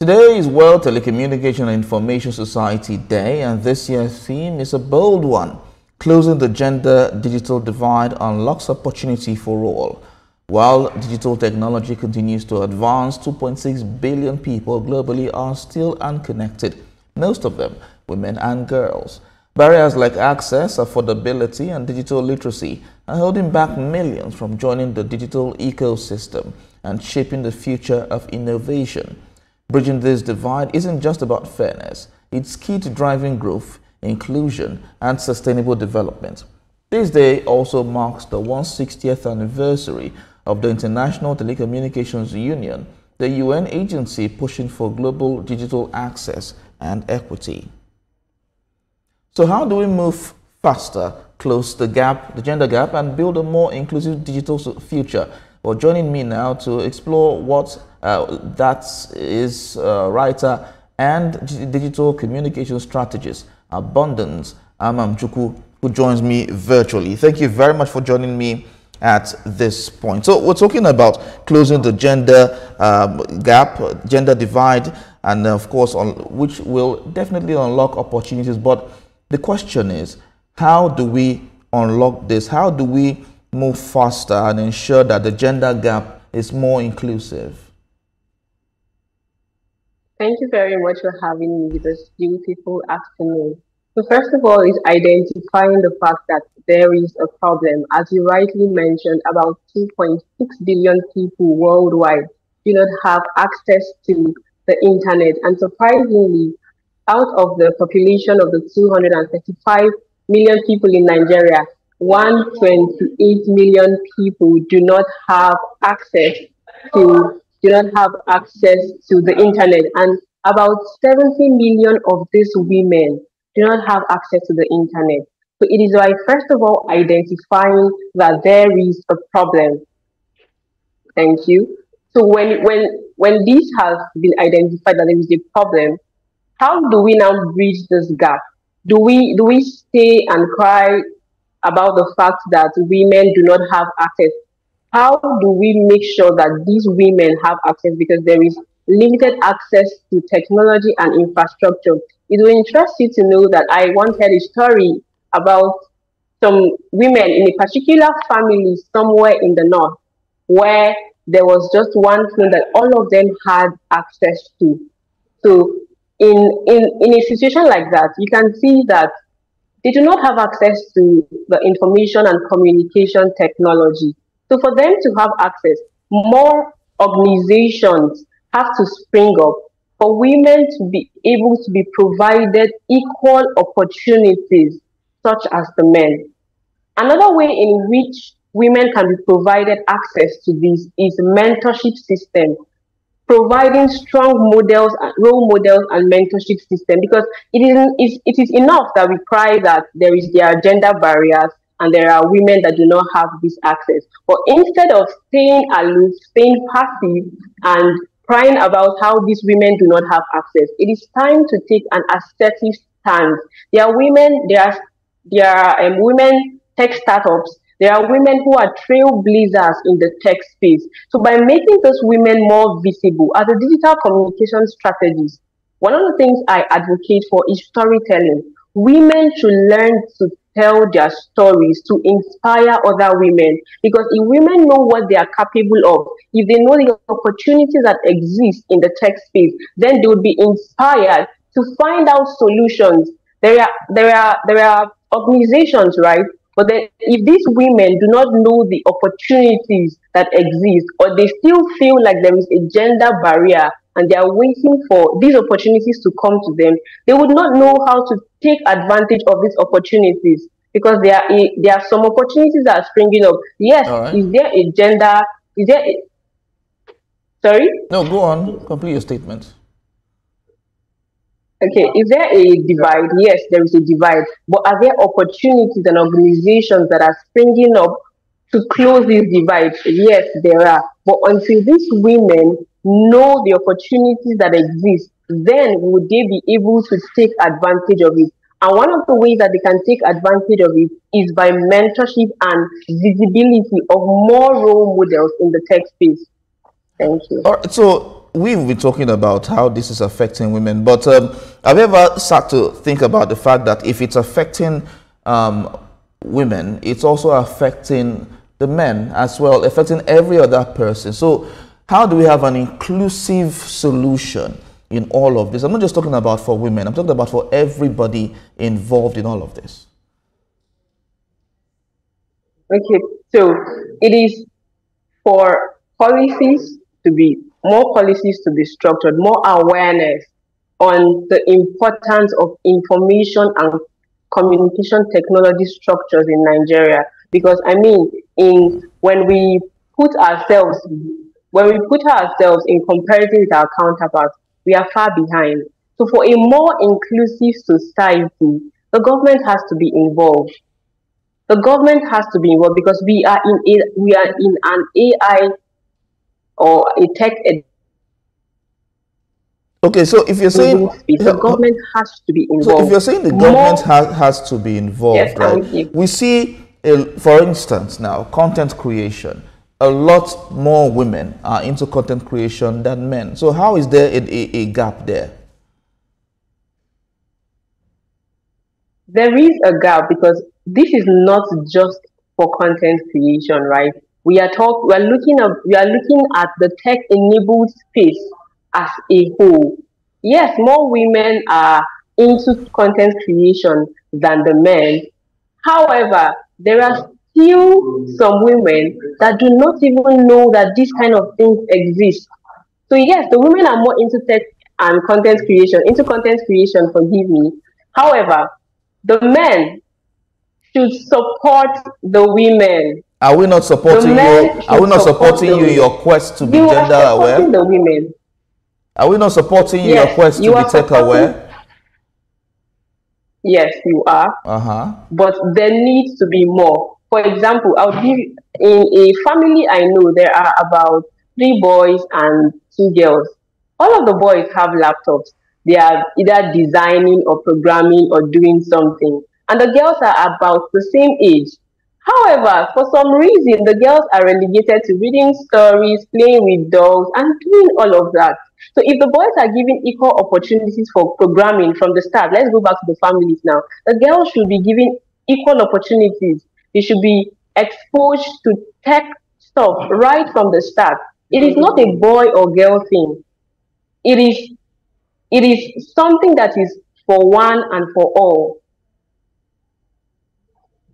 Today is World Telecommunication and Information Society Day, and this year's theme is a bold one: closing the gender-digital divide unlocks opportunity for all. While digital technology continues to advance, 2.6 billion people globally are still unconnected, most of them women and girls. Barriers like access, affordability, and digital literacy are holding back millions from joining the digital ecosystem and shaping the future of innovation. Bridging this divide isn't just about fairness, it's key to driving growth, inclusion, and sustainable development. This day also marks the 160th anniversary of the International Telecommunications Union, the UN agency pushing for global digital access and equity. So how do we move faster, close the gap, the gender gap, and build a more inclusive digital future? Well, joining me now to explore what that is, writer and digital communication strategist, Abundance Amamchuku, who joins me virtually. Thank you very much for joining me at this point. So we're talking about closing the gender gap, gender divide, and of course, which will definitely unlock opportunities. But the question is, how do we unlock this? How do we move faster and ensure that the gender gap is more inclusive? Thank you very much for having me this beautiful afternoon. So first of all is identifying the fact that there is a problem. As you rightly mentioned, about 2.6 billion people worldwide do not have access to the internet. And surprisingly, out of the population of the 235 million people in Nigeria, 128 million people do not have access to the internet, and about 70 million of these women do not have access to the internet. So it is by first of all identifying that there is a problem. Thank you. So when this has been identified that there is a problem, how do we now bridge this gap? Do we stay and cry about the fact that women do not have access? How do we make sure that these women have access? Because there is limited access to technology and infrastructure. It will interest you to know that I once heard a story about some women in a particular family somewhere in the north, where there was just one phone that all of them had access to. So in a situation like that, you can see that they do not have access to the information and communication technology. So for them to have access, more organizations have to spring up for women to be able to be provided equal opportunities, such as the men. Another way in which women can be provided access to this is mentorship system, providing strong models, role models, and mentorship system. Because it is enough that we cry that there are gender barriers and there are women that do not have this access. But instead of staying aloof, staying passive, and crying about how these women do not have access, it is time to take an assertive stand. There are women tech startups. There are women who are trailblazers in the tech space. So by making those women more visible as a digital communication strategist, one of the things I advocate for is storytelling. Women should learn to tell their stories to inspire other women, because if women know what they are capable of, if they know the opportunities that exist in the tech space, then they would be inspired to find out solutions. There are organizations, right? But then if these women do not know the opportunities that exist, or they still feel like there is a gender barrier and they are waiting for these opportunities to come to them, they would not know how to take advantage of these opportunities, because there are some opportunities that are springing up. Yes, right. Sorry? No, go on. Complete your statement. Okay, is there a divide? Yes, there is a divide. But are there opportunities and organizations that are springing up to close this divide? Yes, there are. But until these women know the opportunities that exist, then would they be able to take advantage of it? And one of the ways that they can take advantage of it is by mentorship and visibility of more role models in the tech space. Thank you. All right, so we've been talking about how this is affecting women, but have you ever sat to think about the fact that if it's affecting women, it's also affecting the men as well, affecting every other person? So how do we have an inclusive solution in all of this? I'm not just talking about for women, I'm talking about for everybody involved in all of this. Okay, so it is for policies to be more policies to be structured, more awareness on the importance of information and communication technology structures in Nigeria. Because I mean, in when we put ourselves in comparison with our counterparts, we are far behind. So for a more inclusive society, the government has to be involved. The government has to be involved because we are in an AI or a tech Okay, so if you're saying space, the government has to be involved. So if you're saying the government has to be involved, yes, right? We see, for instance, now content creation. A lot more women are into content creation than men. So how is there a gap there? There is a gap because this is not just for content creation, right? We are looking at the tech-enabled space as a whole. Yes, more women are into content creation than the men. However, there are still some women that do not even know that this kind of things exist. So yes, the women are more into tech and content creation, forgive me. However, the men should support the women. Are we not supporting you? Are we not supporting you in your quest to be gender aware? The women. Are we not supporting you in your quest to be tech aware? Yes, you are. But there needs to be more. For example, I'll give in a family I know there are about 3 boys and 2 girls. All of the boys have laptops. They are either designing or programming or doing something. And the girls are about the same age. However, for some reason, the girls are relegated to reading stories, playing with dolls, and doing all of that. So if the boys are given equal opportunities for programming from the start, let's go back to the families now. The girls should be given equal opportunities. They should be exposed to tech stuff right from the start. It is not a boy or girl thing. It is something that is for one and for all.